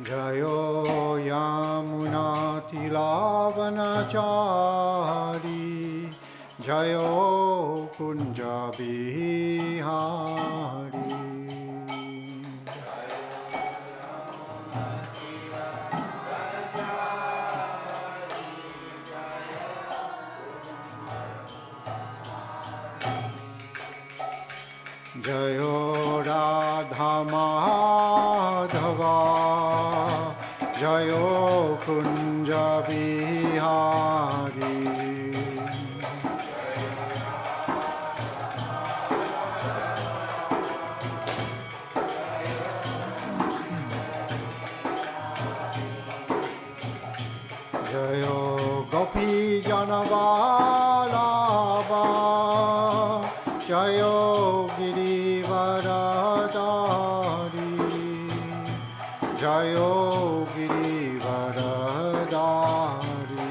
Jayo Yamunatilavanachari Jayo Kunja Bihari Jayo Radha Madhava Jayo Kunja Bihari Jayo Gopi Janavalabha Jayo Girivaradari Jayo Girivaradari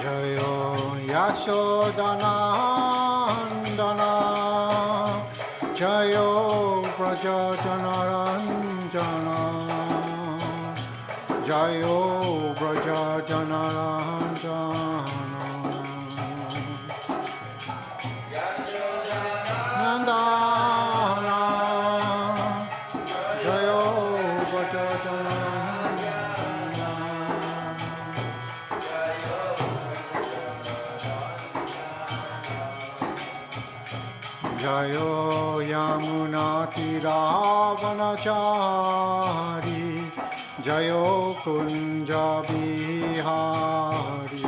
Jayo Yashodanandana Jayo Brajajanaranjana Jayo Brajajanaranjana Nandana Jayo Brajajanaranjana Jayo Yamunatilavanachari Jayo Kunja Bihari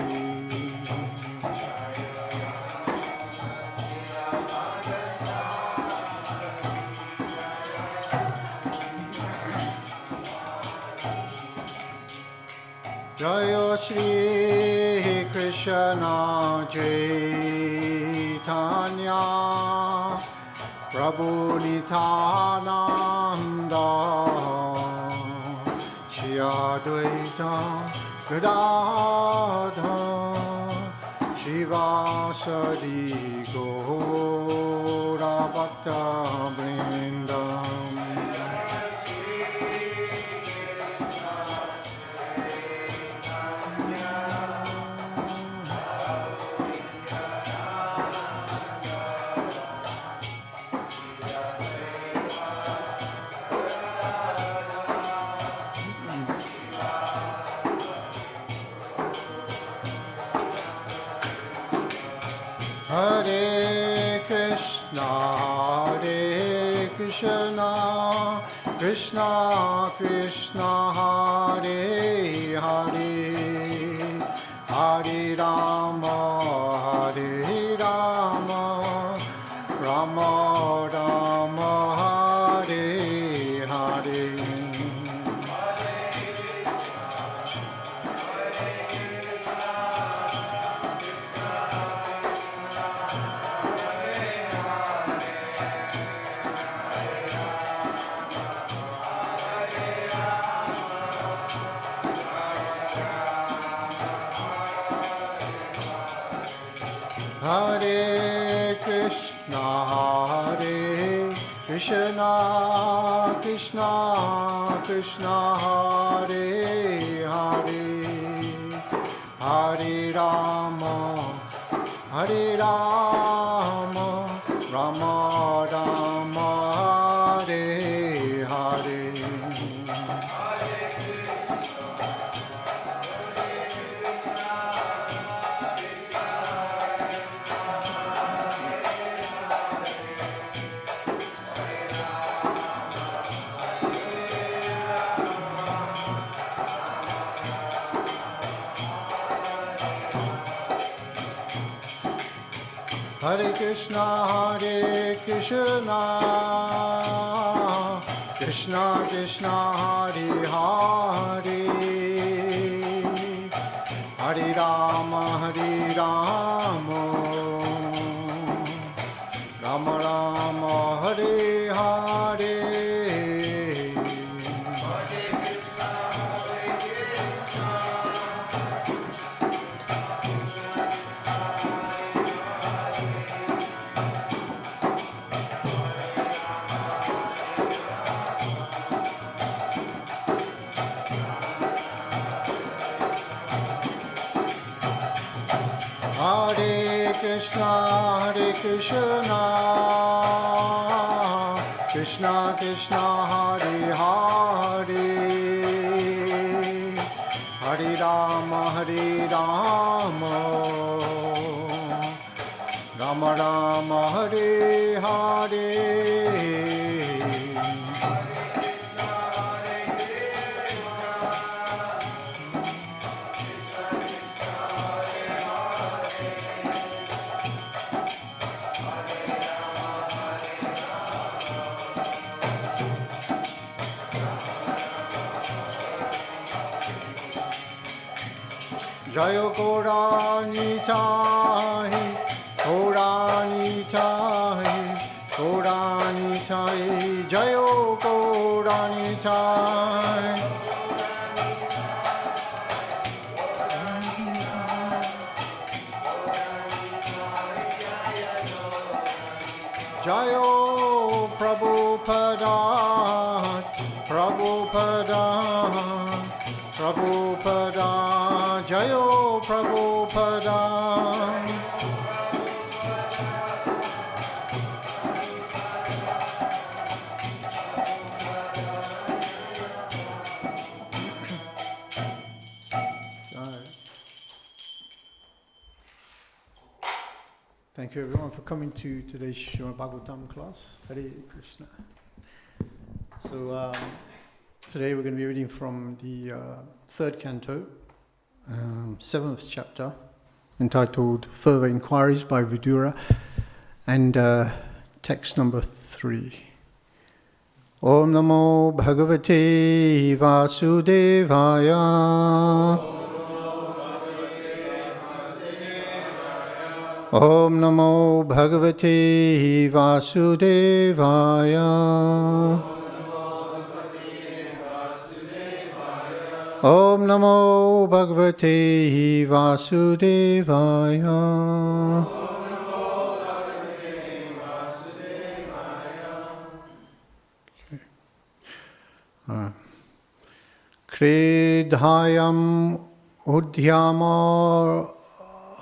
Jayo Shri Krishna Chaitanya Prabhu Nityananda Shri Advaita Gadadhar Shivasadi Gaura Bhakta Vrindam Hare Krishna, Krishna Krishna, Hare Hare, Hare Rama, Rama Rama, Hare Hare. Hare Krishna, Krishna Krishna, Hare Hare, Hare Rama, Rama Rama, Hare Hare. Hare Krishna, Krishna Krishna Hare Hare Hare Rama Rama Rama Hare Hare Hare Krishna Krishna Krishna Hare Hare Hare Rama Rama Rama Hare Hare Jayo Gaurani Chahi, Gaurani Chahi, Gaurani Chahi, Jayo Gaurani Chahi. Jayo Prabhupada, Prabhupada, Prabhupada, Jayo Prabhupada. Thank you everyone for coming to today's Srimad Bhagavatam class. Hare Krishna. So today we're going to be reading from the third canto, 7th chapter, entitled Further Inquiries by Vidura, and text number 3. Om Namo Bhagavate Vasudevaya. Om Namo Bhagavate Vasudevaya. Om Namo Bhagavate Vasudevaya. Kridhayam Udhyamar.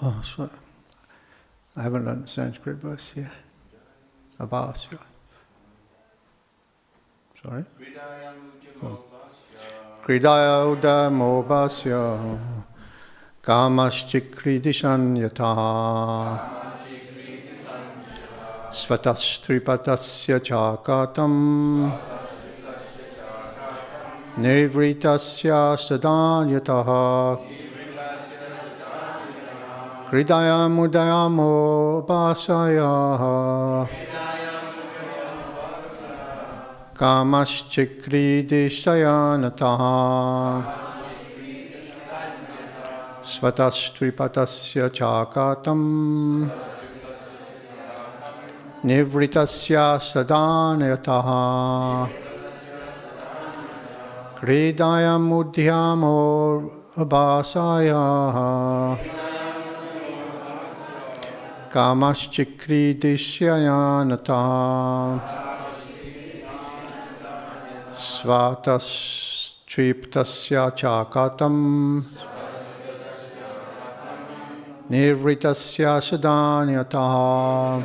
Oh, sorry. I haven't learned the Sanskrit verse here. Abhasya. Sorry? Kridaya udamobhasya Kamaschikridishan yata Svatastripatasya chakatam Nirvritasya sadanyataha Kridayamudayamo basaya Kamaschikridishayanataha Svatastripatasya chakatam Nivritasya sadanayataha Kridayamudhyamo basaya Kamaschikridishayanataha Svatastriptasya chakatam Nirvritasya sadanyataha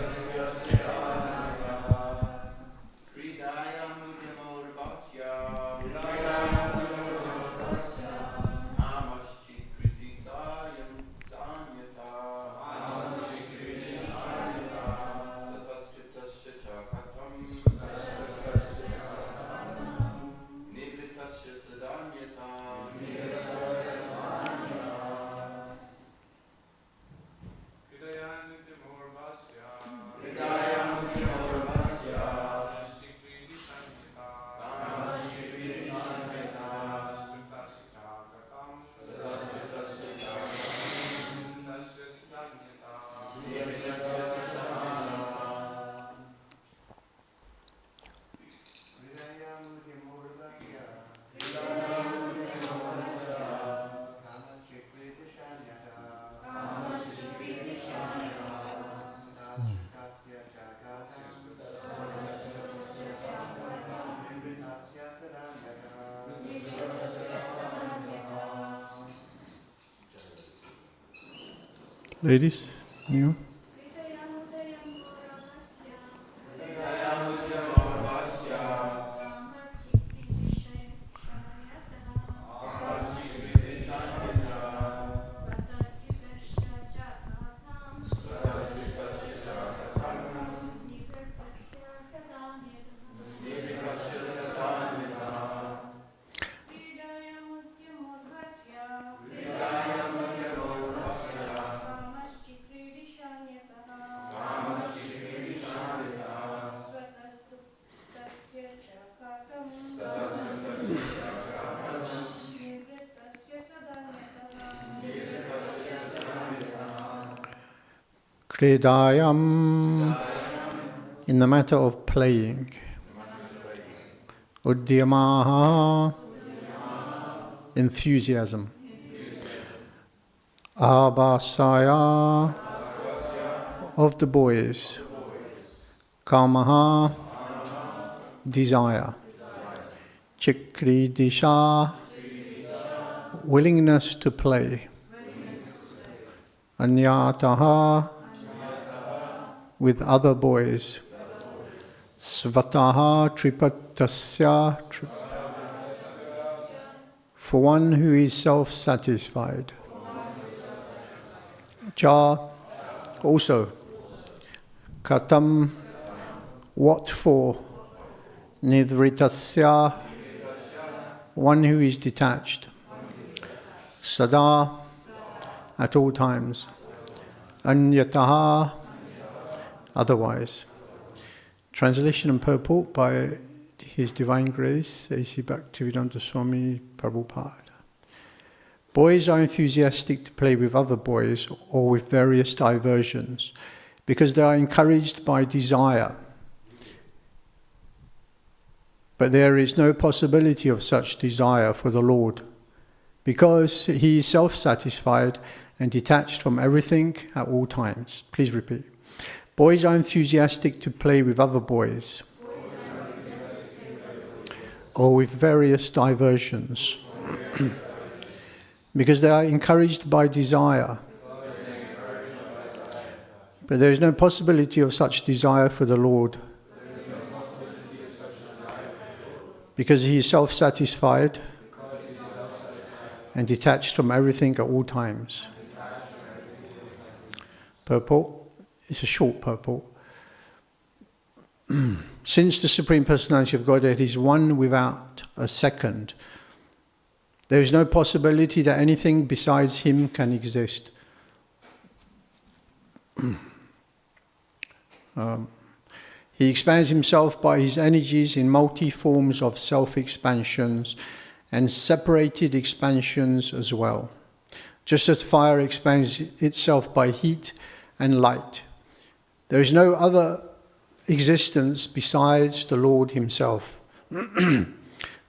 Ladies, you? Kridayam, in the matter of playing. Udyamaha, enthusiasm. Abhasaya, of the boys. Kamaha, desire. Chikridisha, willingness to play. Anyataha, with other boys. Svataha tripatasya, for one who is self-satisfied. Cha, also. Katam, what for? Nidritasya, one who is detached. Sada, at all times. Anyataha, otherwise. Translation and purport by His Divine Grace, A.C. Bhaktivedanta Swami Prabhupada. Boys are enthusiastic to play with other boys or with various diversions because they are encouraged by desire. But there is no possibility of such desire for the Lord because He is self-satisfied and detached from everything at all times. Please repeat. Boys are enthusiastic to play with other boys or with various diversions because they are encouraged by desire. But there is no possibility of such desire for the Lord because He is self-satisfied and detached from everything at all times. Purport. It's a short purport. Since the Supreme Personality of Godhead is one without a second, there is no possibility that anything besides Him can exist. He expands Himself by His energies in multi-forms of self-expansions and separated expansions as well, just as fire expands itself by heat and light. There is no other existence besides the Lord Himself. The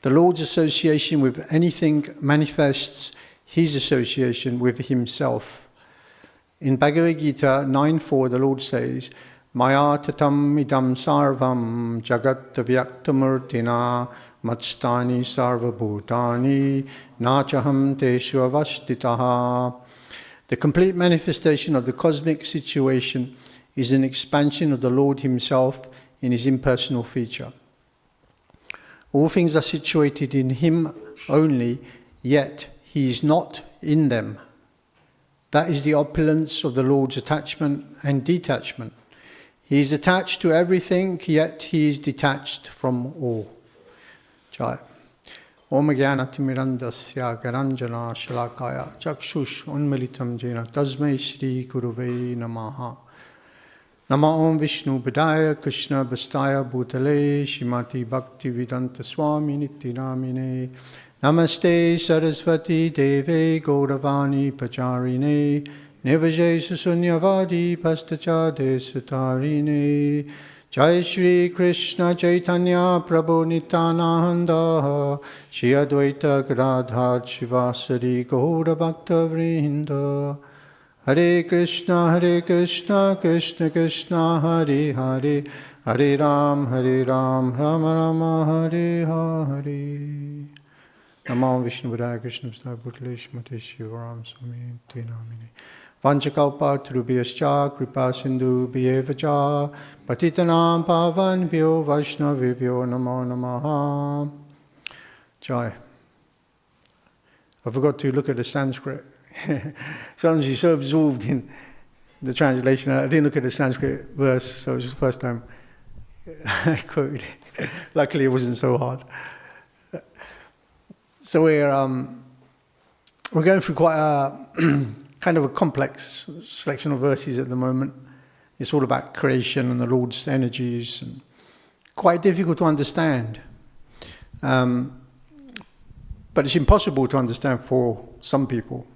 Lord's association with anything manifests His association with Himself. In Bhagavad Gita 9.4, the Lord says, Maya tatam idam sarvam jagat vyaktamurtina matstani sarvabhutani nachaham teshu avastitaha. The complete manifestation of the cosmic situation is an expansion of the Lord Himself in His impersonal feature. All things are situated in Him only, yet He is not in them. That is the opulence of the Lord's attachment and detachment. He is attached to everything, yet He is detached from all. Jai. Om Jnanatirmirandasya Garanjana Shalakaya Chakshush Unmilitam Jena Tasmai Shri Gurave Namaha. Nama Om Vishnu Padaya Krishna Bastaya Bhutale Shrimati Bhaktivedanta Swami Nityanamine Namaste Saraswati Deve Gauravani Pacharine Nivaje Susunyavadi Pastachade Sutarine Jai Shri Krishna Chaitanya Prabhu Nityananda Shri Advaita Gadadhar Shivasari Gaura Bhakta Vrinda Hare Krishna Krishna Krishna Hare Hare Hare Ram Rama Rama Hare Hare. Namo Vishnu Padaya Krishna Bhutale Shrimati Shivaram Swami Nityanamine Vanchakalpa Trubhyascha Kripa Sindhu Bhyevacha Patitanam Pavanbhyo Vaishnavibhyo Namo Namaha. Jai. I forgot to look at the Sanskrit. Sometimes you're so absorbed in the translation, I didn't look at the Sanskrit verse, so it was the first time I quoted it. Luckily it wasn't so hard. So we're going through quite a kind of a complex selection of verses at the moment. It's all about creation and the Lord's energies, and quite difficult to understand. But it's impossible to understand for some people.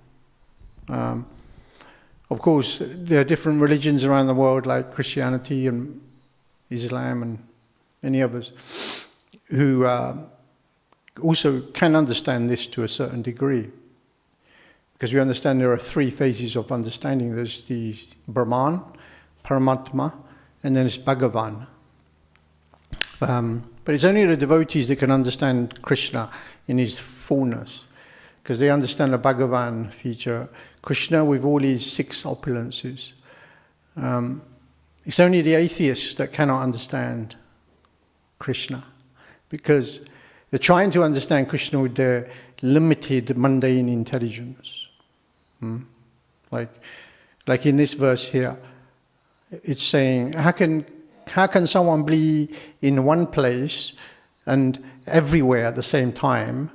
Of course, there are different religions around the world, like Christianity and Islam and many others, who also can understand this to a certain degree. Because we understand there are three phases of understanding. There's the Brahman, Paramatma, and then it's Bhagavan. But it's only the devotees that can understand Krishna in his fullness, because they understand the Bhagavan feature, Krishna with all his 6 opulences. It's only the atheists that cannot understand Krishna, because they're trying to understand Krishna with their limited mundane intelligence. Like in this verse here, it's saying, how can someone be in one place and everywhere at the same time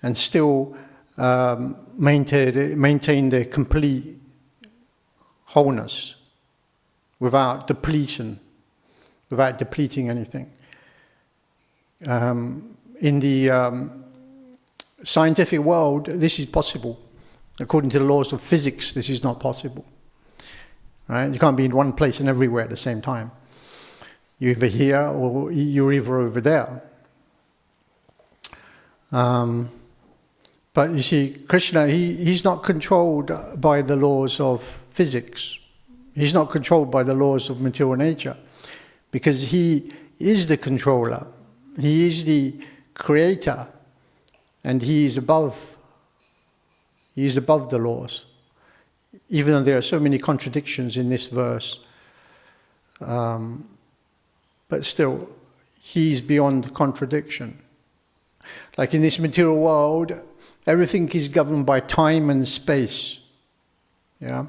and still maintain their complete wholeness without depletion, without depleting anything? In the scientific world, this is possible. According to the laws of physics, this is not possible. Right? You can't be in one place and everywhere at the same time. You're either here or you're either over there. But you see, Krishna, he's not controlled by the laws of physics. He's not controlled by the laws of material nature, because he is the controller. He is the creator, and he is above the laws. Even though there are so many contradictions in this verse, but still, he's beyond contradiction. Like in this material world, everything is governed by time and space. Yeah.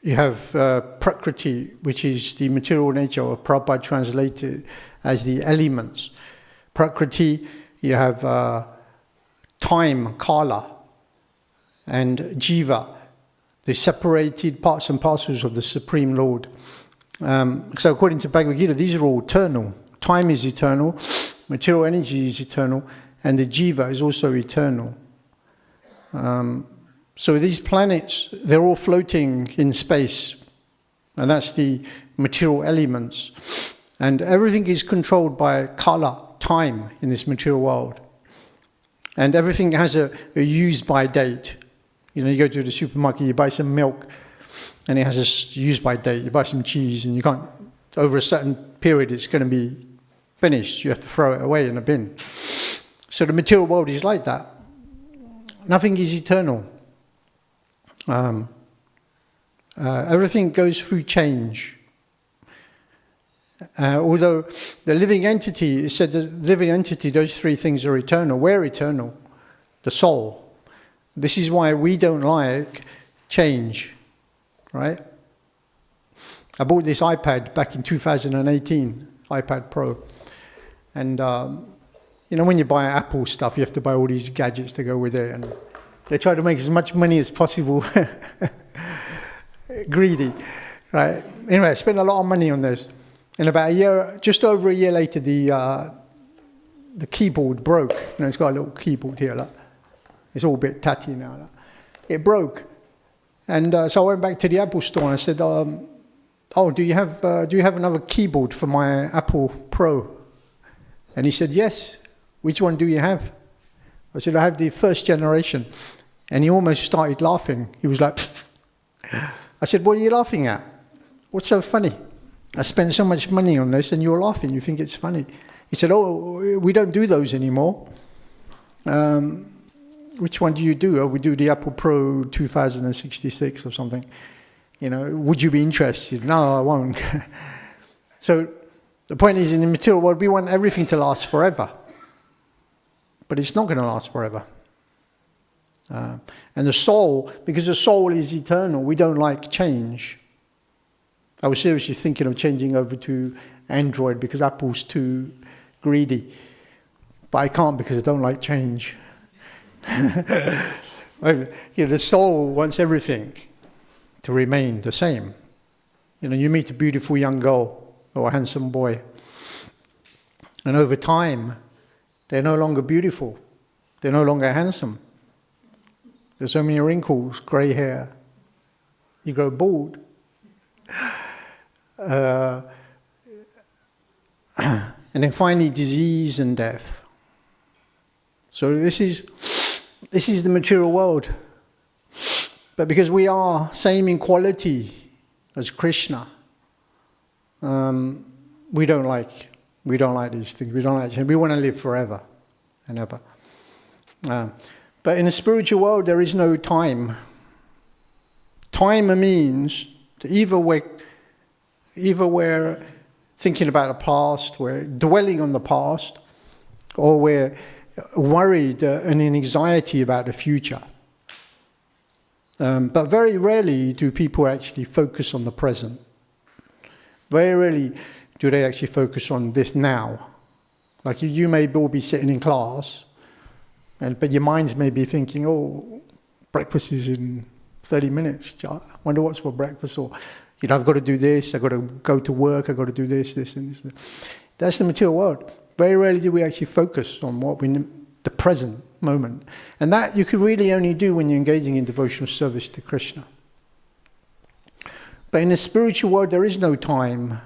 You have Prakriti, which is the material nature, or Prabhupada translated as the elements. Prakriti, you have time, Kala, and Jiva, the separated parts and parcels of the Supreme Lord. So according to Bhagavad Gita, these are all eternal. Time is eternal, material energy is eternal, and the Jiva is also eternal. So these planets, they're all floating in space, and that's the material elements. And everything is controlled by Kala, time, in this material world. And everything has a use-by date. You know, you go to the supermarket, you buy some milk, and it has a use-by date. You buy some cheese, and you can't, over a certain period, it's going to be finished. You have to throw it away in a bin. So the material world is like that. Nothing is eternal. Everything goes through change. Although the living entity, it said the living entity, those 3 things are eternal. We're eternal. The soul. This is why we don't like change, right? I bought this iPad back in 2018, iPad Pro. And, you know, when you buy Apple stuff, you have to buy all these gadgets to go with it. And they try to make as much money as possible. Greedy, right? Anyway, I spent a lot of money on this. And about a year, just over a year later, the keyboard broke. You know, it's got a little keyboard here. Like. It's all a bit tatty now. Like. It broke. And so I went back to the Apple store and I said, oh, do you have another keyboard for my Apple Pro? And he said, yes. Which one do you have? I said, I have the first generation. And he almost started laughing. He was like, pfft. I said, what are you laughing at? What's so funny? I spent so much money on this and you're laughing. You think it's funny. He said, oh, we don't do those anymore. which one do you do? Oh, we do the Apple Pro 2066 or something. Would you be interested? No, I won't. So the point is, in the material world, we want everything to last forever. But it's not going to last forever. And the soul, because the soul is eternal, we don't like change. I was seriously thinking of changing over to Android because Apple's too greedy. But I can't because I don't like change. The soul wants everything to remain the same. You meet a beautiful young girl or a handsome boy, and over time, they're no longer beautiful. They're no longer handsome. There's so many wrinkles, grey hair. You go bald. And then finally, disease and death. So this is the material world. But because we are same in quality as Krishna, we don't like these things. We don't like change. We want to live forever and ever. But in the spiritual world, there is no time. Time means that either we're thinking about the past, we're dwelling on the past, or we're worried and in anxiety about the future. But very rarely do people actually focus on the present. Very rarely do they actually focus on this now. Like you may all be sitting in class, but your minds may be thinking, oh, breakfast is in 30 minutes. I wonder what's for breakfast. Or, I've got to do this, I've got to go to work, I've got to do this, and this. That's the material world. Very rarely do we actually focus on the present moment. And that you can really only do when you're engaging in devotional service to Krishna. But in the spiritual world, there is no time.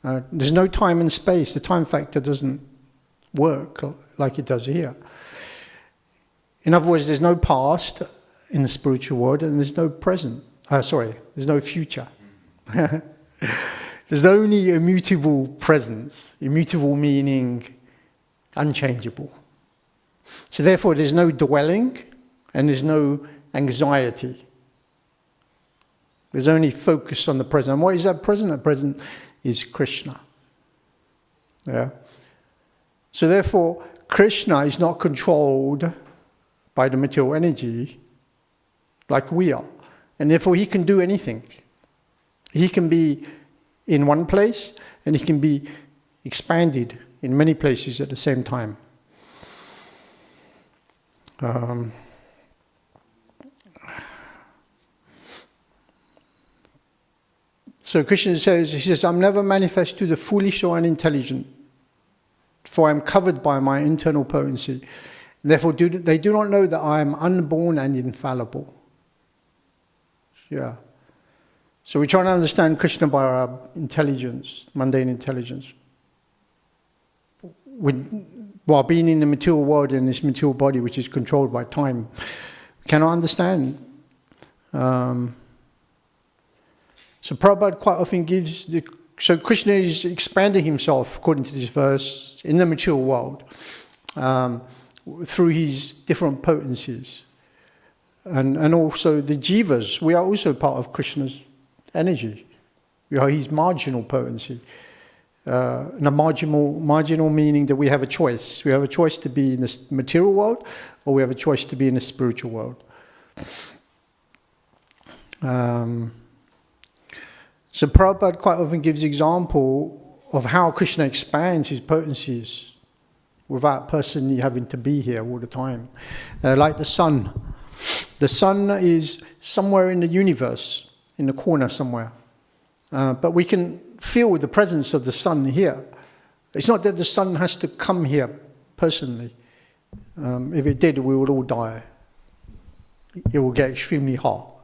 There's no time and space. The time factor doesn't work like it does here. In other words, there's no past in the spiritual world, and there's no present. There's no future. There's only immutable presence. Immutable meaning unchangeable. So therefore, there's no dwelling, and there's no anxiety. There's only focus on the present. And what is that present? That present is Krishna. Yeah. So therefore, Krishna is not controlled by the material energy like we are. And therefore, he can do anything. He can be in one place, and he can be expanded in many places at the same time. So Krishna says, I'm never manifest to the foolish or unintelligent, for I am covered by my internal potency. Therefore, they do not know that I am unborn and infallible. Yeah. So we're trying to understand Krishna by our intelligence, mundane intelligence. While being in the material world, in this material body, which is controlled by time, we cannot understand. So Prabhupada quite often so Krishna is expanding himself, according to this verse, in the material world, through his different potencies. And also the jivas, we are also part of Krishna's energy. We are his marginal potency. And a marginal meaning that we have a choice. We have a choice to be in the material world, or we have a choice to be in the spiritual world. So Prabhupada quite often gives example of how Krishna expands his potencies without personally having to be here all the time. Like the sun. The sun is somewhere in the universe, in the corner somewhere. But we can feel the presence of the sun here. It's not that the sun has to come here personally. If it did, we would all die. It will get extremely hot.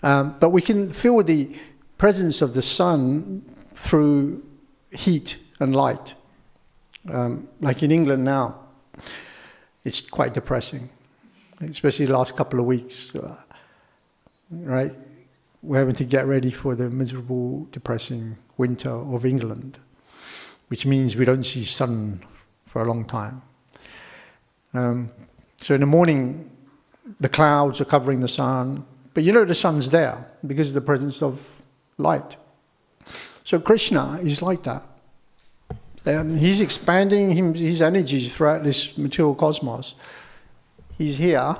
But we can feel the presence of the sun through heat and light. Like in England now, it's quite depressing, especially the last couple of weeks. Right? We're having to get ready for the miserable, depressing winter of England, which means we don't see sun for a long time. So in the morning, the clouds are covering the sun, but you know the sun's there because of the presence of light. So Krishna is like that. He's expanding his energies throughout this material cosmos. He's here,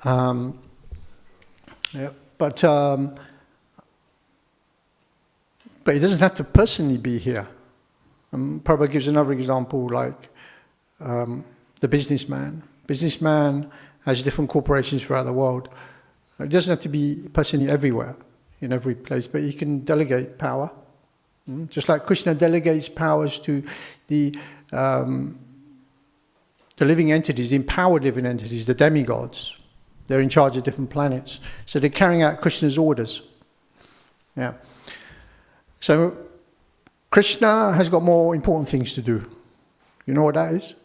but he doesn't have to personally be here. Prabhupada gives another example, like the businessman. Businessman has different corporations throughout the world. He doesn't have to be personally everywhere, in every place, but he can delegate power. Just like Krishna delegates powers to the living entities, the empowered living entities, the demigods. They're in charge of different planets. So they're carrying out Krishna's orders. Yeah. So Krishna has got more important things to do. You know what that is?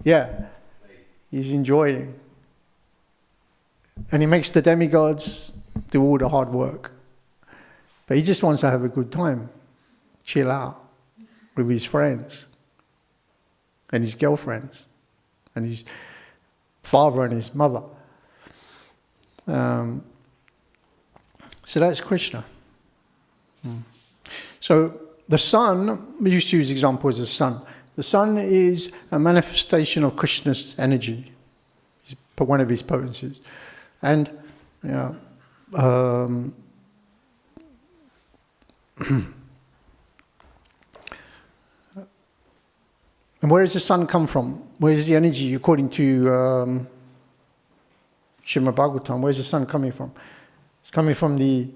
Yeah. He's enjoying. And he makes the demigods do all the hard work. But he just wants to have a good time, chill out with his friends and his girlfriends and his father and his mother. So that's Krishna. So the sun, we used to use the example as the sun. The sun is a manifestation of Krishna's energy, one of his potencies. And, you know, and where does the sun come from? Where is the energy, according to Srimad Bhagavatam? Where is the sun coming from? It's coming from the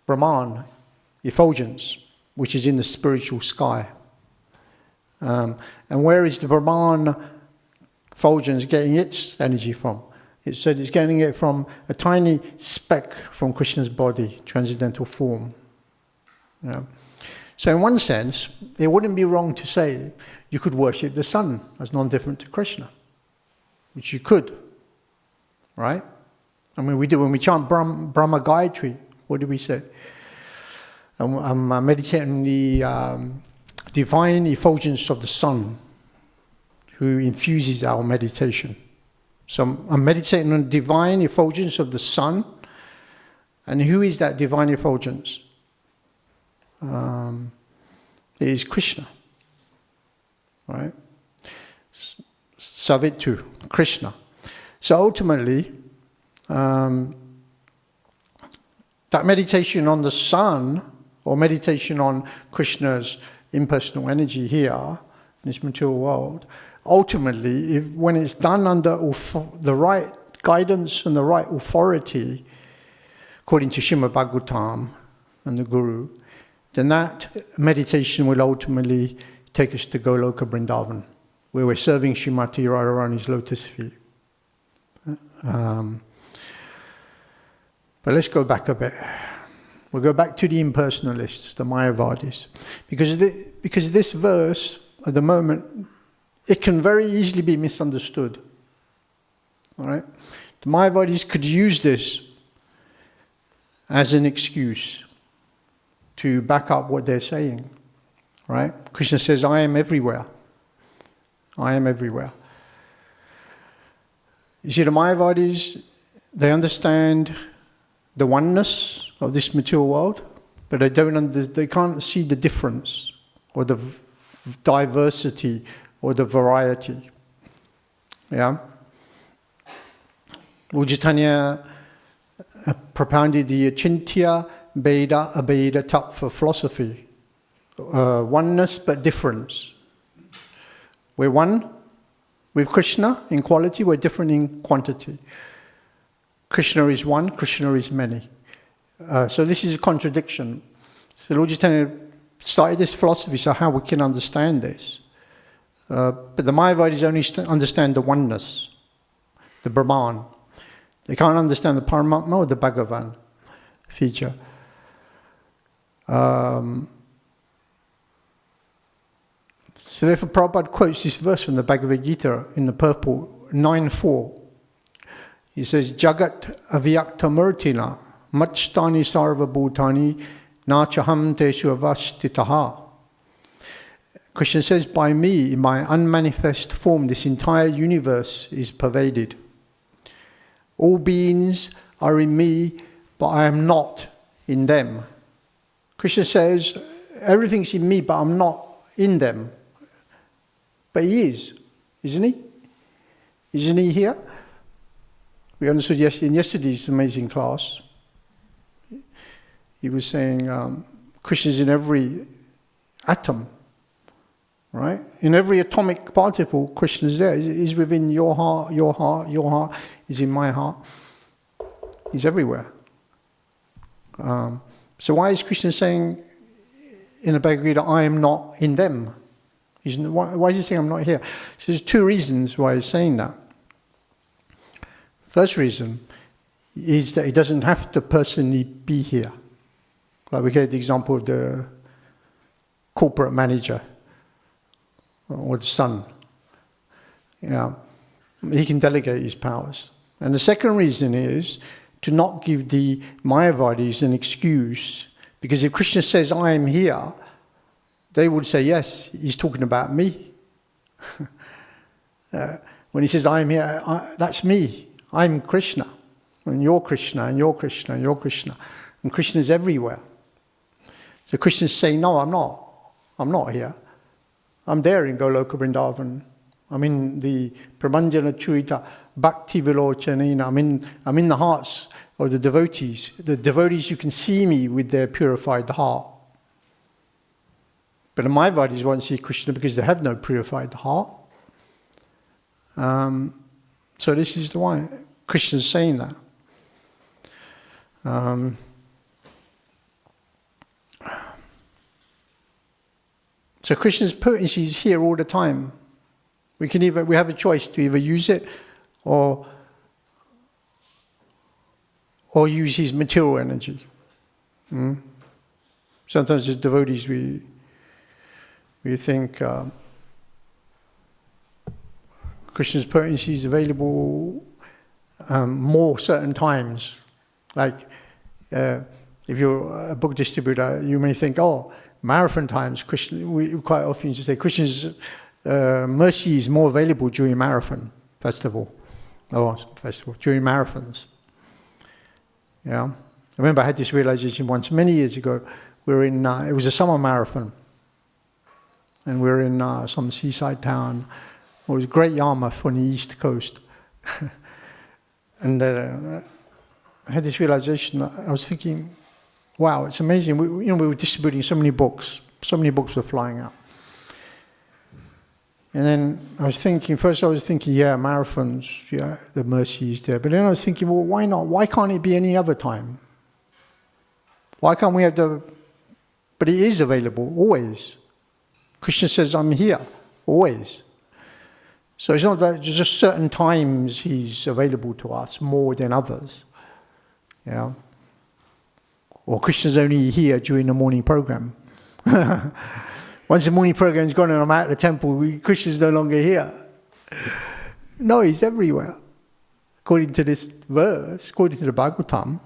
Brahman, effulgence, which is in the spiritual sky. And where is the Brahman effulgence getting its energy from? It said it's getting it from a tiny speck from Krishna's body, transcendental form. Yeah. So in one sense, it wouldn't be wrong to say you could worship the sun as non-different to Krishna, which you could, right? I mean, we do when we chant Brahma Gayatri. What do we say? I'm meditating on the divine effulgence of the sun, who infuses our meditation. So I'm meditating on the divine effulgence of the sun, and who is that divine effulgence? It is Krishna, right? Savitu, Krishna. So ultimately, that meditation on the sun, or meditation on Krishna's impersonal energy here, in this material world, ultimately, when it's done under the right guidance and the right authority, according to Srimad Bhagavatam and the Guru, then that meditation will ultimately take us to Goloka Vrindavan, where we're serving Srimati Radharani's lotus feet. But let's go back a bit. We'll go back to the impersonalists, the Mayavadis. Because this verse, at the moment, it can very easily be misunderstood. All right? The Mayavadis could use this as an excuse to back up what they're saying. Right? Krishna says, I am everywhere. I am everywhere. You see, the Mayavadis, they understand the oneness of this material world, but they can't see the difference or the diversity or the variety. Yeah? Lord Chaitanya propounded the Achintya Bheda Abheda Tattva philosophy. Oneness but difference. We're one with Krishna in quality, we're different in quantity. Krishna is one, Krishna is many. So this is a contradiction. So Lord Chaitanya started this philosophy, so how we can understand this. But the Mayavadis only understand the oneness, the Brahman. They can't understand the Paramatma or the Bhagavan feature. So therefore Prabhupada quotes this verse from the Bhagavad Gita in the purple, 9.4. He says, Jagat avyaktamurtina matstani sarva bhutani nachaham teshu avastitaha. Krishna says, by me, in my unmanifest form, this entire universe is pervaded. All beings are in me, but I am not in them. Krishna says, everything's in me, but I'm not in them. But he is, isn't he? Isn't he here? We understood in yesterday's amazing class. He was saying Krishna's in every atom, right? In every atomic particle, Krishna's there. He's within your heart, your heart, your heart. He's in my heart. He's everywhere. So why is Krishna saying in the Bhagavad Gita, I am not in them? Why is he saying I'm not here? So there's two reasons why he's saying that. First reason is that he doesn't have to personally be here. Like we gave the example of the corporate manager or the son. Yeah, he can delegate his powers. And the second reason is to not give the Mayavadis an excuse. Because if Krishna says, I am here, they would say, yes, he's talking about me. When he says, I am here, that's me. I'm Krishna. And you're Krishna, and you're Krishna, and you're Krishna. And Krishna is everywhere. So Krishna's saying, no, I'm not. I'm not here. I'm there in Goloka Vrindavan. I'm in the Prabhanjana Churita Bhaktivedanta Manor. I'm in the hearts of the devotees. The devotees, you can see me with their purified heart. But the Mayavadis won't see Krishna because they have no purified heart. So this is the why Krishna's saying that. So Krishna's potency is here all the time. We have a choice to either use it or use his material energy. Sometimes as devotees we think Krishna's potency is available more certain times. Like if you're a book distributor, you may think, marathon times, we quite often used to say Krishna's mercy is more available during marathon festival. During marathons. Yeah. I remember I had this realization once, many years ago. We were in, it was a summer marathon. And we were in some seaside town. It was Great Yarmouth on the east coast. And I had this realization that I was thinking, wow, it's amazing. We were distributing so many books. So many books were flying out. And then first I was thinking, yeah, marathons, yeah, the mercy is there. But then I was thinking, well, why not? Why can't it be any other time? Why can't we have but it is available, always. Krishna says, I'm here, always. So it's not that just certain times he's available to us more than others. Yeah. Or Krishna's only here during the morning program. Once the morning program's gone and I'm out of the temple, Krishna's no longer here. No, he's everywhere. According to this verse, according to the Bhagavatam,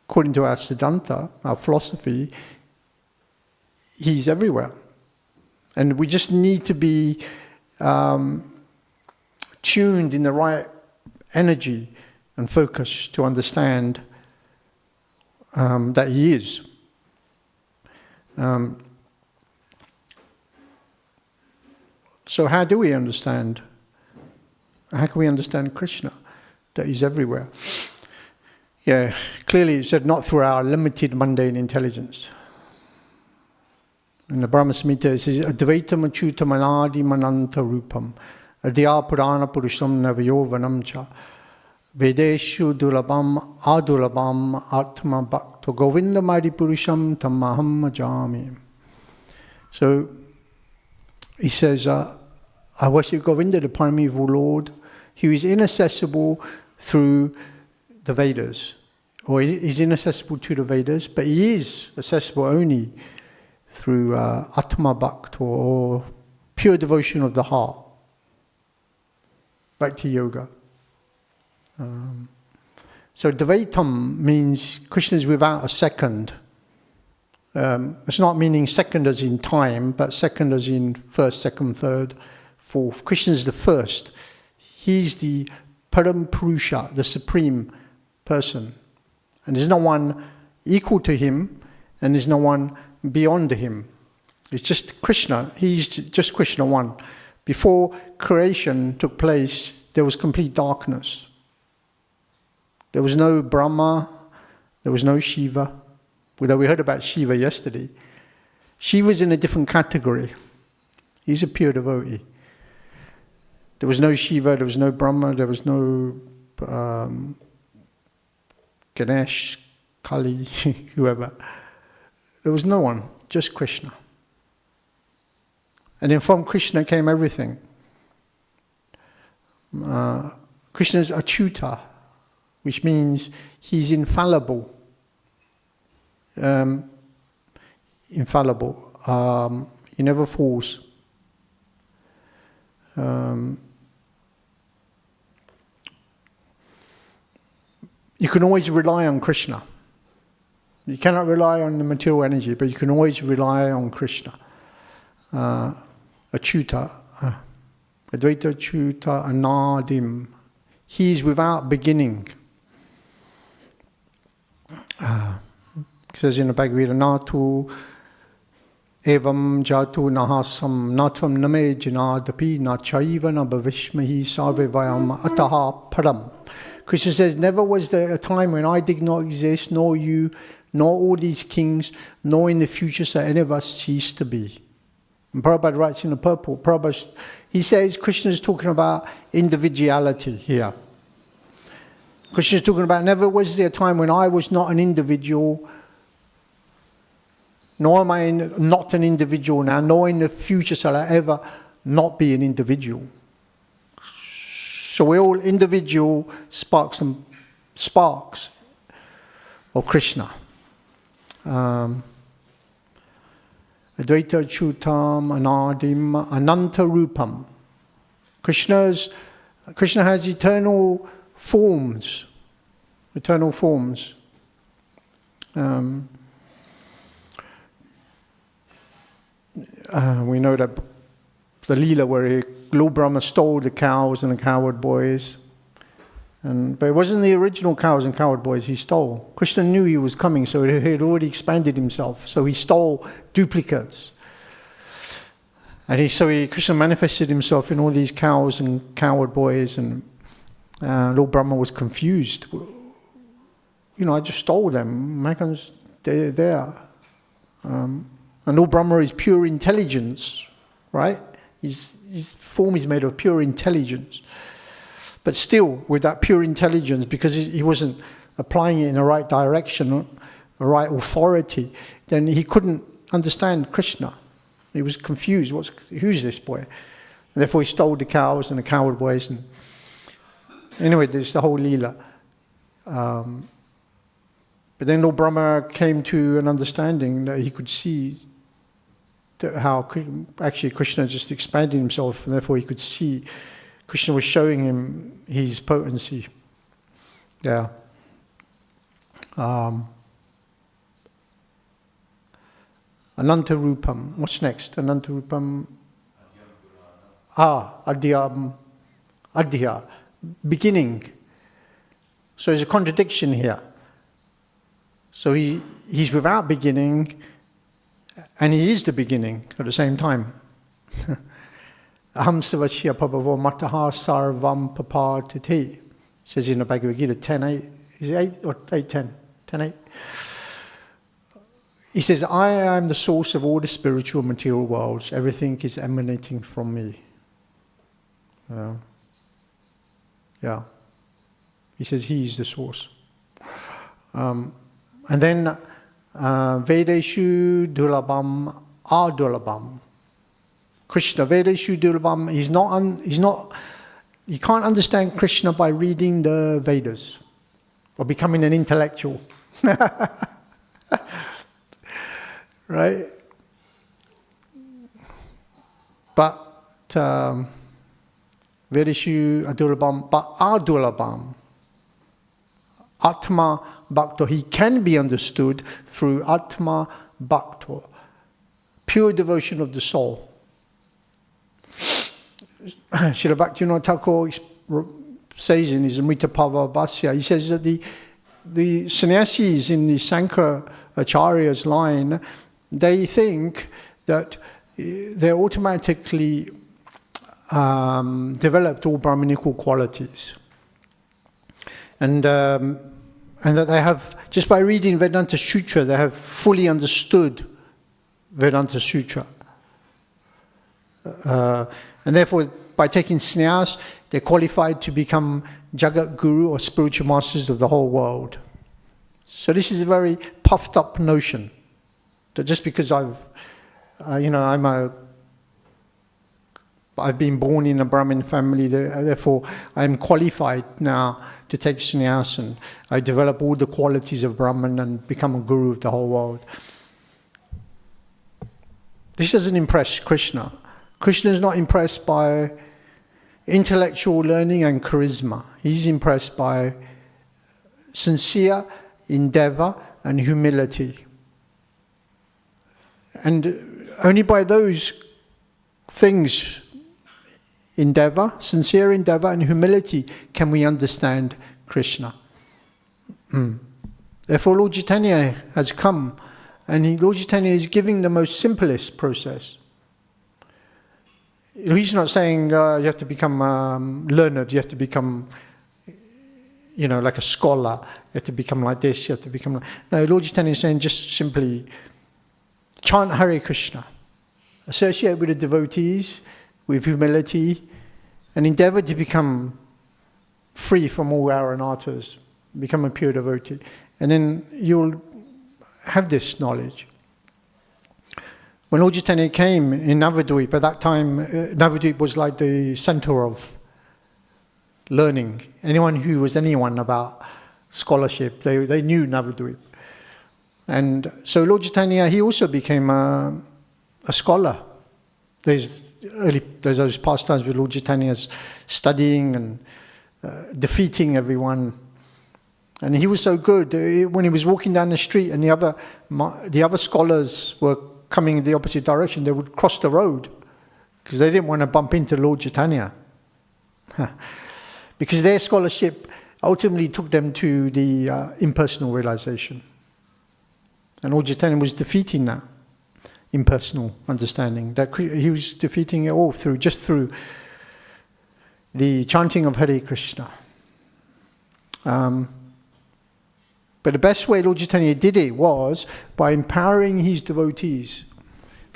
according to our Siddhanta, our philosophy, he's everywhere. And we just need to be tuned in the right energy and focus to understand that he is. So how do we understand? How can we understand Krishna? That he's everywhere. Yeah, clearly it said not through our limited mundane intelligence. In the Brahma Samhita it says, Advaitam achyutam anadi mananta rupam adya purana purusham navayovanam cha vedeshu dulabam adulabam atma bhakto govindamadi purusham tamaham majami. So he says, I worship Govinda, the primeval Lord. He is inaccessible through the Vedas, or he's inaccessible to the Vedas, but he is accessible only through Atma Bhakta, or pure devotion of the heart. Bhakti Yoga. So Dvaitam means Krishna is without a second. It's not meaning second as in time, but second as in first, second, third, fourth. Krishna is the first. He's the Param Purusha, the supreme person. And there's no one equal to him, and there's no one beyond him. It's just Krishna. He's just Krishna one. Before creation took place, there was complete darkness. There was no Brahma, there was no Shiva. Although we heard about Shiva yesterday. Shiva's in a different category. He's a pure devotee. There was no Shiva, there was no Brahma, there was no Ganesh, Kali, whoever. There was no one, just Krishna. And then from Krishna came everything. Krishna's Achyuta, which means he's infallible. Infallible. He never falls. You can always rely on Krishna. You cannot rely on the material energy, but you can always rely on Krishna. Achyuta, Advaita Achyuta Anadim. He is without beginning. It says in the Bhagavad-gita, Natu evam jatu nahasam natvam name janadapi nachaiva na bhavishmahi sarve vayam ataha param. Krishna says, never was there a time when I did not exist, nor you, nor all these kings, nor in the future shall any of us cease to be. And Prabhupada writes in the purport, he says Krishna is talking about individuality here. Krishna is talking about never was there a time when I was not an individual, nor am I not an individual now, nor in the future shall I ever not be an individual. So we're all individual sparks of Krishna. Advaita Chutam Anadim Ananta Rupam. Krishna has eternal forms. Eternal forms. We know that the Leela where Lord Brahma stole the cows and the cowherd boys. But it wasn't the original cows and cowherd boys he stole. Krishna knew he was coming, so he had already expanded himself. So he stole duplicates. And Krishna manifested himself in all these cows and cowherd boys, and Lord Brahma was confused. I just stole them. They're there. And Lord Brahma is pure intelligence, right? His form is made of pure intelligence. But still, with that pure intelligence, because he wasn't applying it in the right direction, the right authority, then he couldn't understand Krishna. He was confused. Who's this boy? And therefore, he stole the cows and the cowherd boys. And anyway, there's the whole Leela. But then Lord Brahma came to an understanding that he could see how actually Krishna just expanded himself, and therefore he could see Krishna was showing him his potency. Yeah. Ananta Rupam. What's next? Ananta Rupam. Adhya. Beginning. So there's a contradiction here. So he's without beginning, and he is the beginning at the same time. Aham savachya pabhavo mataha sarvam papadite. Says in the Bhagavad Gita 10:8. Is it 8 or 8:10? 10:8. He says, I am the source of all the spiritual material worlds. Everything is emanating from me. Yeah. He says he is the source. And then Vedeshu Dulabam Adulabam. Krishna, Vedeshu Dulabam, you can't understand Krishna by reading the Vedas or becoming an intellectual. Right? But Vedeshu Adulabam, but Adulabam. Atma Bhakto. He can be understood through Atma Bhakto, pure devotion of the soul. Srila Bhaktivinoda Thakur says in his Amritapava Bhasya, he says that the sannyasis in the Sankaracharya's line, they think that they're automatically developed all Brahminical qualities. And that they have, just by reading Vedanta Sutra, they have fully understood Vedanta Sutra. And therefore, by taking sannyas, they're qualified to become Jagat Guru or spiritual masters of the whole world. So this is a very puffed up notion, that just because I've been born in a Brahmin family, therefore I'm qualified now to take sannyas, and I develop all the qualities of Brahman and become a guru of the whole world. This doesn't impress Krishna. Krishna is not impressed by intellectual learning and charisma. He's impressed by sincere endeavor and humility. And only by those things, endeavor, sincere endeavor and humility, can we understand Krishna. Therefore Lord Chaitanya has come, and Lord Chaitanya is giving the most simplest process. He's not saying you have to become learned, you have to become, like a scholar, you have to become like this, you have to become like... No, Lord Chaitanya is saying just simply chant Hare Krishna, associate with the devotees with humility, and endeavor to become free from all aranatas, become a pure devotee. And then you'll have this knowledge. When Lord Chaitanya came in Navadvip, at that time, Navadvip was like the center of learning. Anyone who was anyone about scholarship, they knew Navadvip. And so Lord Chaitanya, he also became a scholar. There's those pastimes with Lord Chaitanya's studying and defeating everyone. And he was so good, when he was walking down the street and the other scholars were coming in the opposite direction, they would cross the road because they didn't want to bump into Lord Chaitanya. Because their scholarship ultimately took them to the impersonal realization. And Lord Chaitanya was defeating that impersonal understanding. That he was defeating it all just through the chanting of Hare Krishna. But the best way Lord Chaitanya did it was by empowering his devotees,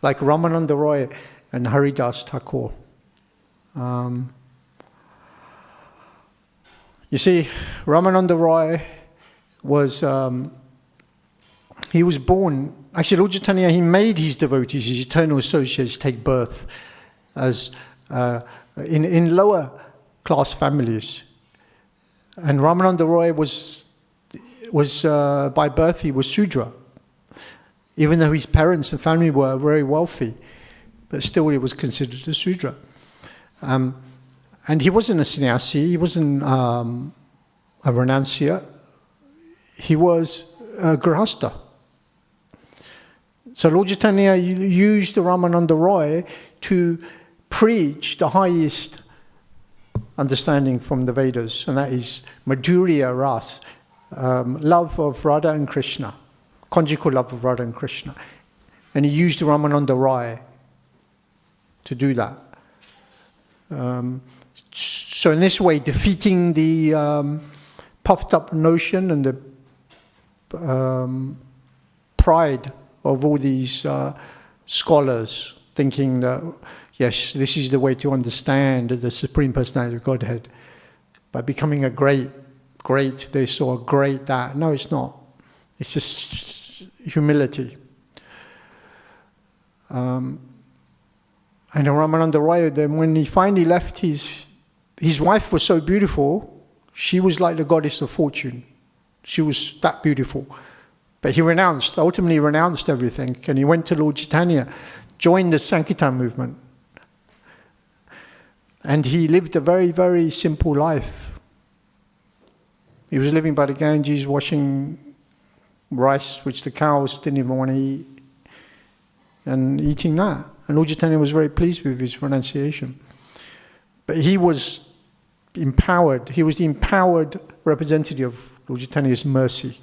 like Ramananda Roy and Haridas Thakur. You see, Ramananda Roy was, he was born, actually Lord Chaitanya, he made his devotees, his eternal associates, take birth as in lower class families. And Ramananda Roy was by birth, he was Sudra. Even though his parents and family were very wealthy, but still he was considered a Sudra. And he wasn't a sannyasi, he wasn't a renunciate, he was a grihastha. So Lord Chaitanya used Ramananda Roy to preach the highest understanding from the Vedas, and that is Madhurya Ras, love of Radha and Krishna, conjugal love of Radha and Krishna. And he used Ramananda Roy to do that. So in this way, defeating the puffed up notion and the pride of all these scholars, thinking that, yes, this is the way to understand the Supreme Personality of Godhead. By becoming a great, this or great that. No, it's not. It's just humility. And Ramananda Roy, then when he finally left, his wife was so beautiful, she was like the goddess of fortune. She was that beautiful. But he ultimately renounced everything, and he went to Lord Chaitanya, joined the Sankirtan movement. And he lived a very, very simple life. He was living by the Ganges, washing rice, which the cows didn't even want to eat, and eating that. And Lord Chaitanya was very pleased with his renunciation. But he was empowered. He was the empowered representative of Lord Chaitanya's mercy.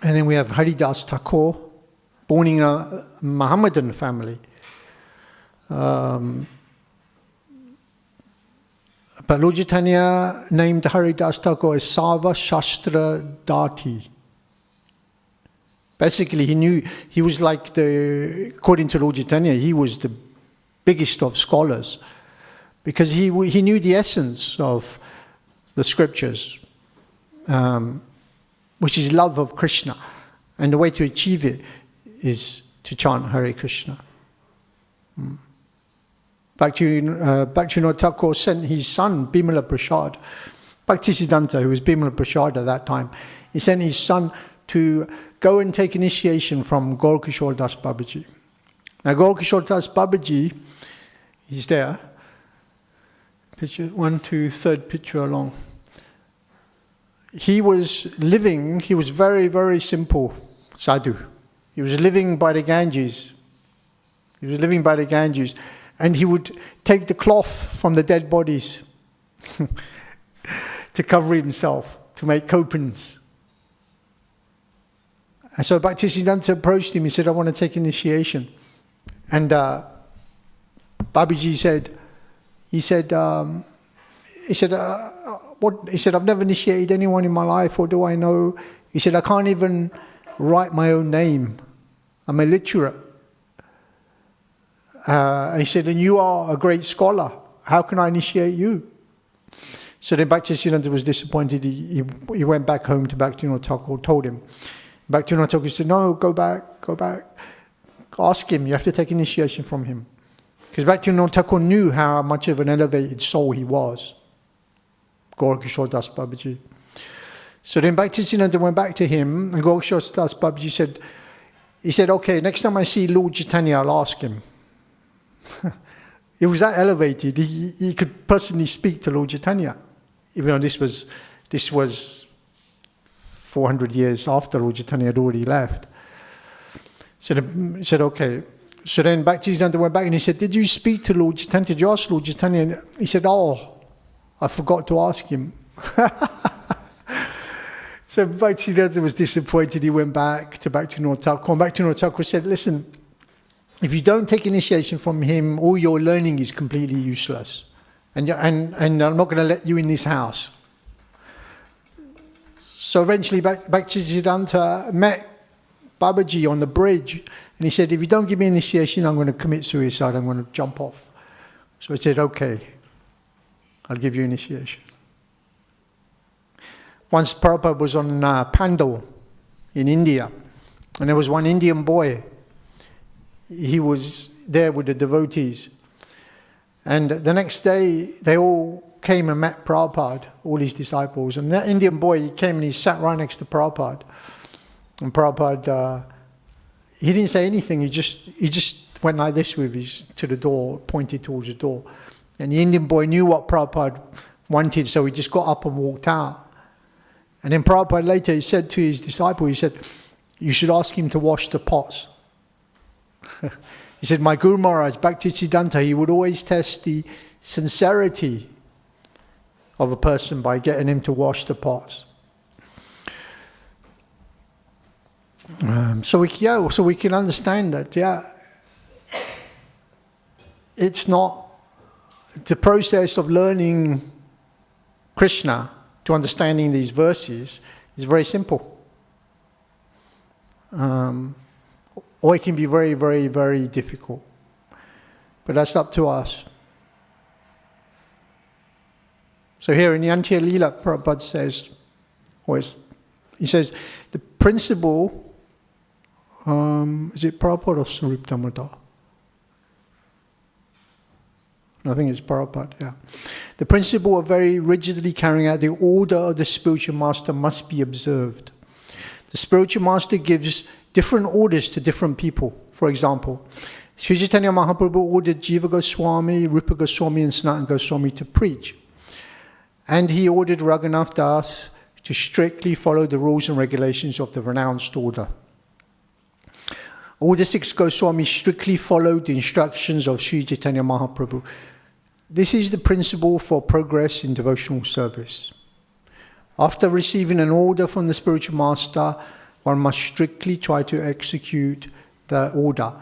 And then we have Haridas Thakur, born in a Mohammedan family. But Lord Chaitanya named Haridas Thakur as Sarva Shastra Dati. Basically, he was like according to Lord Chaitanya, he was the biggest of scholars, because he knew the essence of the scriptures, which is love of Krishna. And the way to achieve it is to chant Hare Krishna. Bhaktivinoda Thakur sent his son, Bimala Prasad, Bhaktisiddhanta, who was Bimala Prasad at that time, he sent his son to go and take initiation from Gaurkishore Das Babaji. Now Gaurkishore Das Babaji, he's there. Picture 1, 2, third picture along. He was very, very simple sadhu. He was living by the Ganges. And he would take the cloth from the dead bodies to cover himself, to make kopans. And so Bhaktisiddhanta approached him. He said, I want to take initiation. And Babaji said, I've never initiated anyone in my life. What do I know? He said, I can't even write my own name. I'm illiterate. He said, and you are a great scholar. How can I initiate you? So then Bhaktisiddhanta was disappointed. He went back home to Bhaktivinoda Thakur, told him. Bhaktivinoda Thakur said, no, go back. Ask him, you have to take initiation from him. Because Bhaktivinoda Thakur knew how much of an elevated soul he was. Gaurkishore Das Babaji. So then Bhaktisiddhanta went back to him, and Gaurkishore Das Babaji said, okay, next time I see Lord Chaitanya, I'll ask him. It was that elevated. He could personally speak to Lord Chaitanya, even though this was 400 years after Lord Chaitanya had already left. So he said, okay. So then Bhaktisiddhanta went back and he said, did you speak to Lord Chaitanya? Did you ask Lord Chaitanya? And he said, oh, I forgot to ask him. So Bhaktisiddhanta was disappointed. He went back to Bhaktivinoda Thakur. And Bhaktivinoda Thakur said, listen, if you don't take initiation from him, all your learning is completely useless. And I'm not going to let you in this house. So eventually Bhaktisiddhanta met Babaji on the bridge. And he said, if you don't give me initiation, I'm going to commit suicide. I'm going to jump off. So he said, okay, I'll give you initiation. Once Prabhupada was on Pandal in India. And there was one Indian boy. He was there with the devotees. And the next day, they all came and met Prabhupada, all his disciples. And that Indian boy, he came and he sat right next to Prabhupada. And Prabhupada, he didn't say anything. He just went like this with to the door, pointed towards the door. And the Indian boy knew what Prabhupada wanted, so he just got up and walked out. And then Prabhupada later, he said to his disciple, he said, you should ask him to wash the pots. He said, my Guru Maharaj, Bhaktisiddhanta, he would always test the sincerity of a person by getting him to wash the pots. So we can understand that, it's not the process of learning Krishna to understanding these verses is very simple. Or it can be very, very, very difficult. But that's up to us. So here in the Antya Lila, Prabhupada says, he says, the principle, is it Prabhupada or Sarup Damodar? I think it's Prabhupada, yeah. The principle of very rigidly carrying out the order of the spiritual master must be observed. The spiritual master gives different orders to different people. For example, Sri Chaitanya Mahaprabhu ordered Jiva Goswami, Rupa Goswami and Sanatana Goswami to preach. And he ordered Raghunath Das to strictly follow the rules and regulations of the renounced order. All the 6 Goswamis strictly followed the instructions of Sri Chaitanya Mahaprabhu. This is the principle for progress in devotional service. After receiving an order from the spiritual master, one must strictly try to execute the order.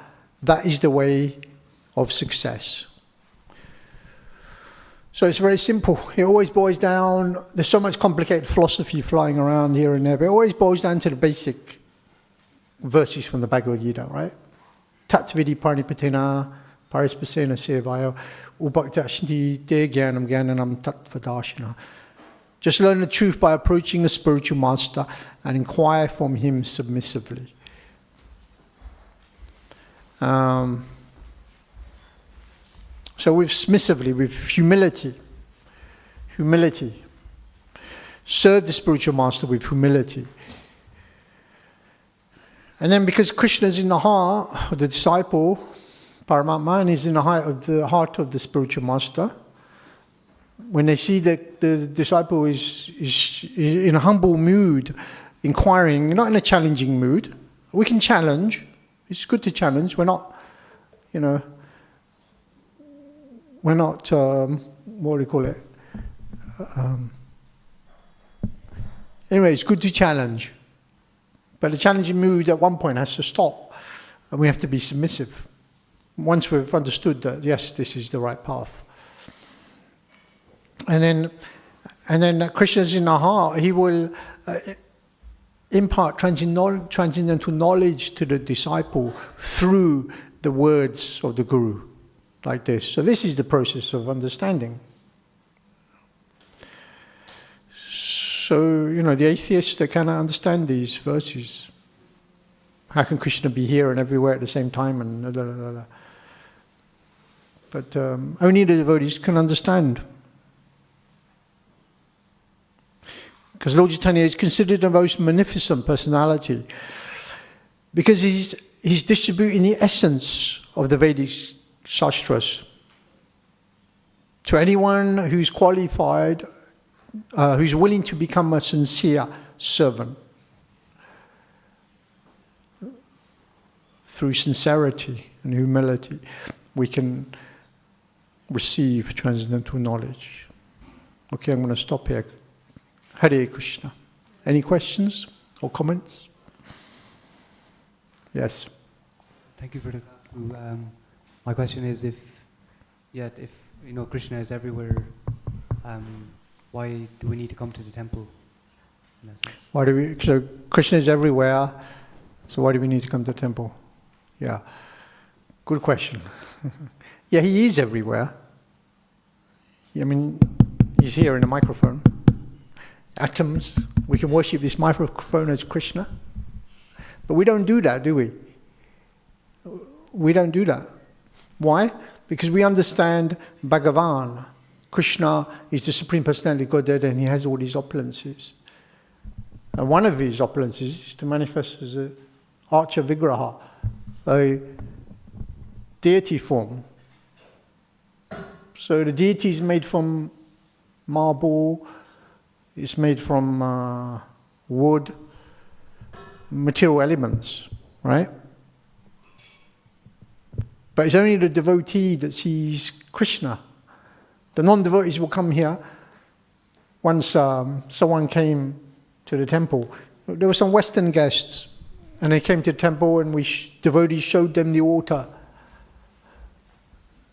That is the way of success. So it's very simple. It always boils down, there's so much complicated philosophy flying around here and there, but it always boils down to the basic verses from the Bhagavad Gita, right? Tatvidi parnipatena parispasena sevayo ubhaktashti te jnanam jnanam tattvadashina. Just learn the truth by approaching the spiritual master and inquire from him submissively. So with submissively, with humility. Serve the spiritual master with humility. And then because Krishna is in the heart of the disciple, Paramatma is in the heart of the spiritual master, when they see that the disciple is in a humble mood, inquiring, not in a challenging mood. We can challenge. It's good to challenge. We're not, what do you call it? Anyway, it's good to challenge. But the challenging mood at one point has to stop. And we have to be submissive. Once we've understood that, yes, this is the right path. And then Krishna's in our heart. He will impart transcendental knowledge to the disciple through the words of the Guru, like this. So this is the process of understanding. So, the atheists, they cannot understand these verses. How can Krishna be here and everywhere at the same time? And blah, blah, blah, blah. But only the devotees can understand. Because Lord Chaitanya is considered the most magnificent personality. Because he's distributing the essence of the Vedic Shastras to anyone who's qualified, who's willing to become a sincere servant. Through sincerity and humility, we can receive transcendental knowledge. Okay, I'm going to stop here. Hare Krishna. Any questions or comments? Yes. Thank you for the. My question is, if Krishna is everywhere, why do we need to come to the temple? So Krishna is everywhere. So why do we need to come to the temple? Yeah, good question. Yeah, he is everywhere. I mean, he's here in the microphone. Atoms. We can worship this microphone as Krishna. But we don't do that, do we? We don't do that. Why? Because we understand Bhagavan. Krishna is the Supreme Personality of Godhead, and he has all these opulences. And one of his opulences is to manifest as an Archa Vigraha, a deity form. So the deity is made from marble, it's made from wood, material elements, right? But it's only the devotee that sees Krishna. The non-devotees will come here. Once someone came to the temple, there were some Western guests, and they came to the temple, and devotees showed them the altar.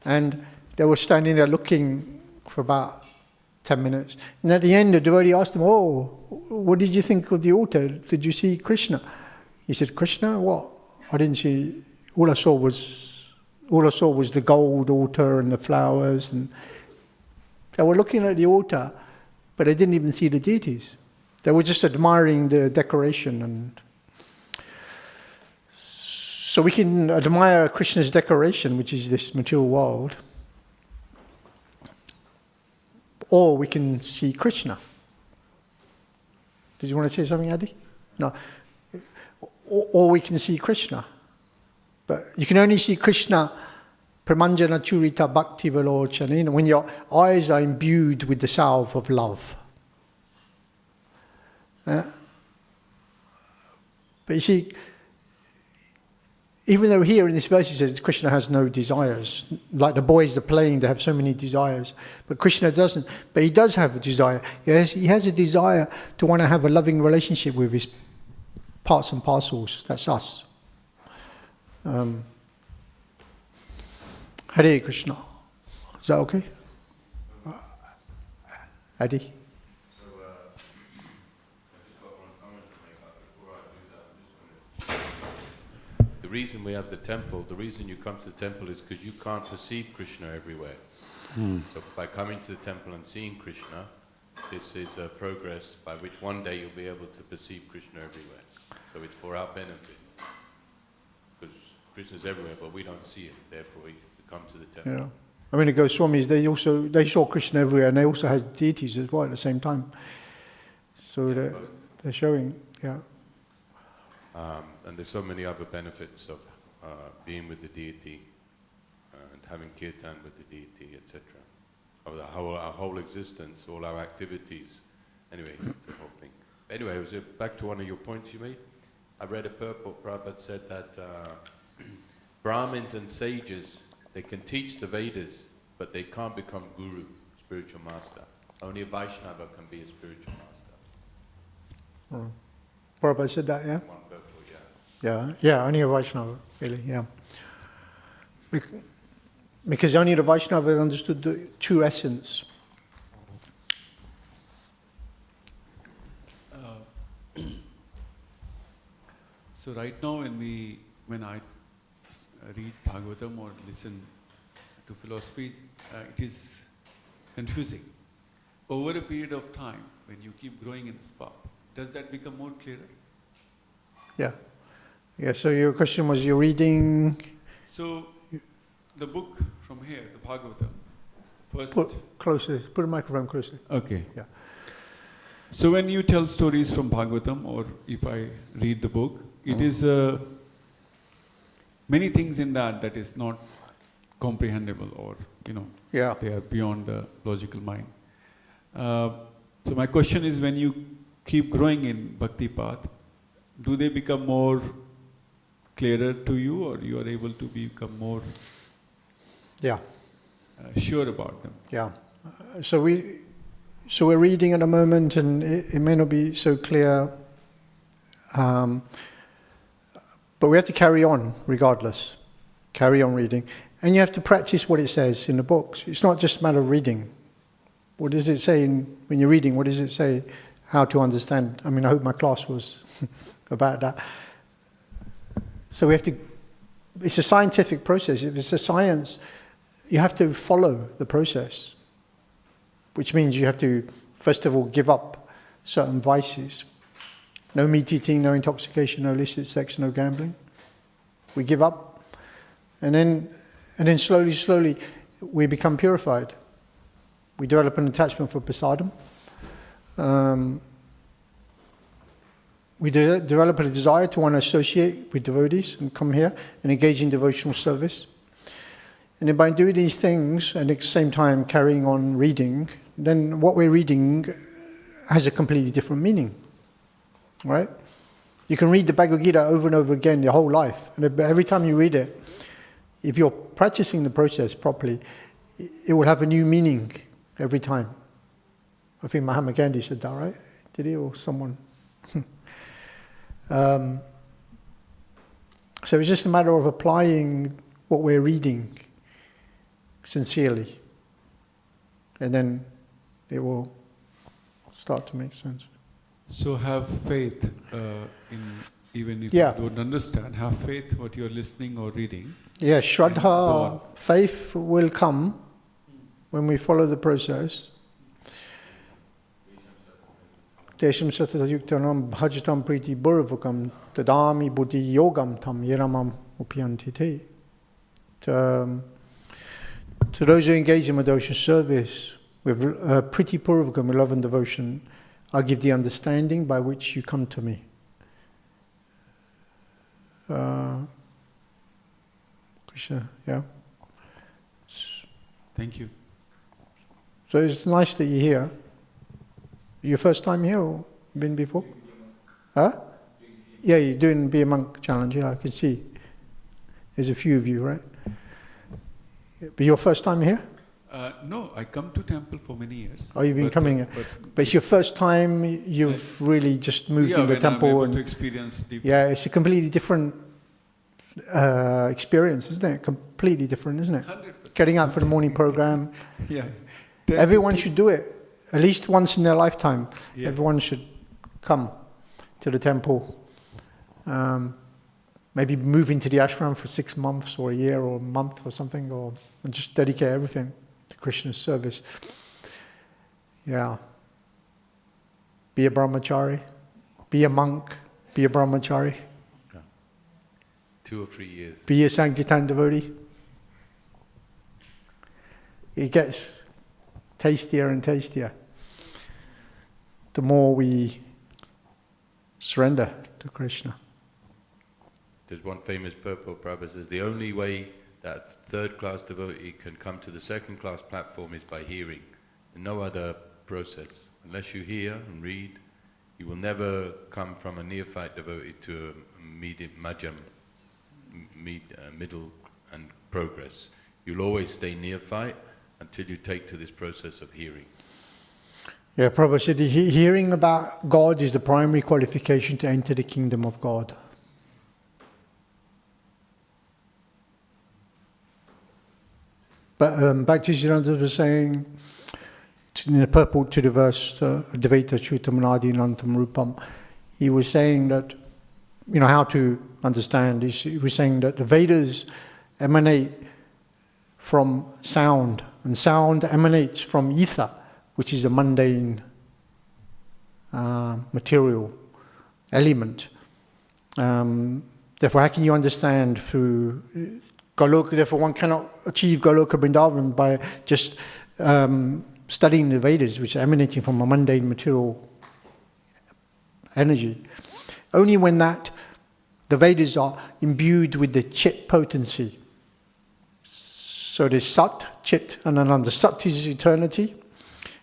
And they were standing there looking for about 10 minutes. And at the end, the devotee asked them, "Oh, what did you think of the altar? Did you see Krishna?" He said, "Krishna? What? I didn't see. All I saw was the gold altar and the flowers." And they were looking at the altar, but they didn't even see the deities. They were just admiring the decoration. And so we can admire Krishna's decoration, which is this material world, or we can see Krishna. Did you want to say something, Adi? No. Or we can see Krishna. But you can only see Krishna Pramanjana churita bhakti velochana, when your eyes are imbued with the salve of love. But you see, even though here in this verse it says Krishna has no desires, like the boys are playing, they have so many desires, but Krishna doesn't. But he does have a desire. He has a desire to want to have a loving relationship with his parts and parcels. That's us. Hare Krishna. Is that okay? Adi? The reason we have the temple, the reason you come to the temple is because you can't perceive Krishna everywhere. So by coming to the temple and seeing Krishna, this is a progress by which one day you'll be able to perceive Krishna everywhere. So it's for our benefit. Because Krishna is everywhere, but we don't see it. Therefore, we come to the temple. Yeah. I mean, the Goswamis, they saw Krishna everywhere, and they also had deities as well at the same time. So they're showing, yeah. And there's so many other benefits of being with the deity and having kirtan with the deity, etc. Of our whole existence, all our activities. Anyway, it's the whole thing. Anyway, was it back to one of your points you made? I read a purport, Prabhupada said that Brahmins and sages, they can teach the Vedas, but they can't become guru, spiritual master. Only a Vaishnava can be a spiritual master. Prabhupada said that, yeah? One purport, yeah. Yeah, only a Vaishnava, really, yeah. Because only the Vaishnava understood the true essence. So right now when I read Bhagavatam or listen to philosophies, it is confusing. Over a period of time, when you keep growing in this path, does that become more clearer? Yeah. Yeah, so your question was, you're reading... So, the book from here, the Bhagavatam, first... Put a microphone closer. Okay. Yeah. So when you tell stories from Bhagavatam, or if I read the book, it is many things in that is not comprehensible, or, Yeah. they are beyond the logical mind. So my question is, when you keep growing in Bhakti path, do they become more clearer to you, or you are able to become more sure about them? Yeah. So we're reading at the moment, and it may not be so clear, but we have to carry on regardless. Carry on reading. And you have to practice what it says in the books. It's not just a matter of reading. What does it say when you're reading? What does it say? How to understand? I mean, I hope my class was about that. So we have to, it's a scientific process. If it's a science, you have to follow the process, which means you have to, first of all, give up certain vices. No meat eating, no intoxication, no illicit sex, no gambling. We give up, and then slowly, we become purified. We develop an attachment for prasadam. We develop a desire to want to associate with devotees and come here and engage in devotional service. And then by doing these things, and at the same time carrying on reading, then what we're reading has a completely different meaning, right? You can read the Bhagavad Gita over and over again your whole life, and every time you read it, if you're practicing the process properly, it will have a new meaning every time. I think Mahatma Gandhi said that, right? Did he, or someone? So it's just a matter of applying what we're reading sincerely, and then it will start to make sense. So have faith, even if Yeah. you don't understand, have faith what you're listening or reading. Yeah, Go Shraddha, on. faith will come when we follow the process. Tesham satatayuktanam bhajatam priti burvakam tadami buddhi yogam tam yeramam upyanti te. To those who engage in devotion service with pretty purvakam, with love and devotion, I give the understanding by which you come to me. Krishna, yeah. Thank you. So it's nice that you're here. Your first time here or been before? Huh? Yeah, you're doing Be a Monk challenge, yeah, I can see. There's a few of you, right? But your first time here? No, I come to temple for many years. Oh, you've been coming here. But it's your first time you've really just moved into the temple. I'm able and to experience deep. yeah, it's a completely different experience, isn't it? Completely different, isn't it? 100%. Getting up for the morning program. Yeah. Everyone should do it, at least once in their lifetime. Yeah. Everyone should come to the temple. Maybe move into the ashram for 6 months or a year or a month or something, or and just dedicate everything to Krishna's service. Yeah. Be a brahmachari, be a monk, be a brahmachari, 2 or 3 years. be a Sankirtan devotee. It gets tastier and tastier the more we surrender to Krishna. There's one famous purport, Prabhupada says, the only way that third-class devotee can come to the second-class platform is by hearing. No other process. Unless you hear and read, you will never come from a neophyte devotee to a middle and progress. You'll always stay neophyte until you take to this process of hearing. Yeah, Prabhupada said hearing about God is the primary qualification to enter the kingdom of God. But Bhaktisiddhanta was saying, in the purport to the verse, Advaita Chutamnadi Nantam Rupam, he was saying that, how to understand. He was saying that the Vedas emanate from sound, and sound emanates from ether, which is a mundane material element. Therefore, how can you understand through Goloka? Therefore, one cannot achieve Goloka Vrindavan by just studying the Vedas, which are emanating from a mundane material energy. Only when the Vedas are imbued with the Chit potency. So there's Sat, Chit, and Ananda. Sat is eternity,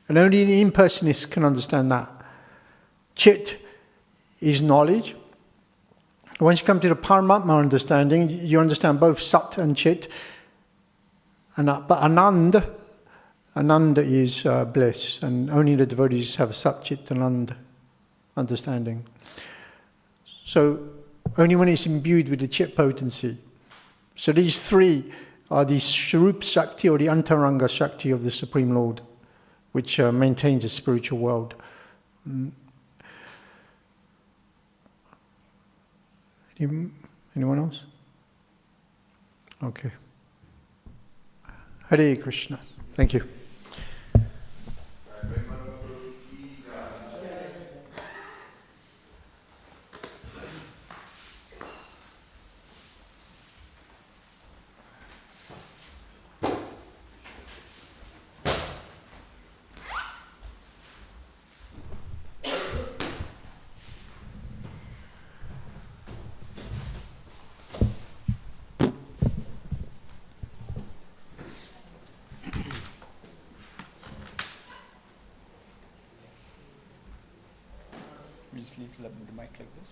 and only an impersonalist can understand that. Chit is knowledge. Once you come to the Paramatma understanding, you understand both Sat and Chit. But Ananda is bliss, and only the devotees have Sat, Chit, and Ananda understanding. So only when it's imbued with the Chit potency. So these three are the Swarup Shakti or the Antaranga Shakti of the Supreme Lord, which maintains the spiritual world. Anyone else? Okay. Hare Krishna. Thank you. We just leave the mic like this.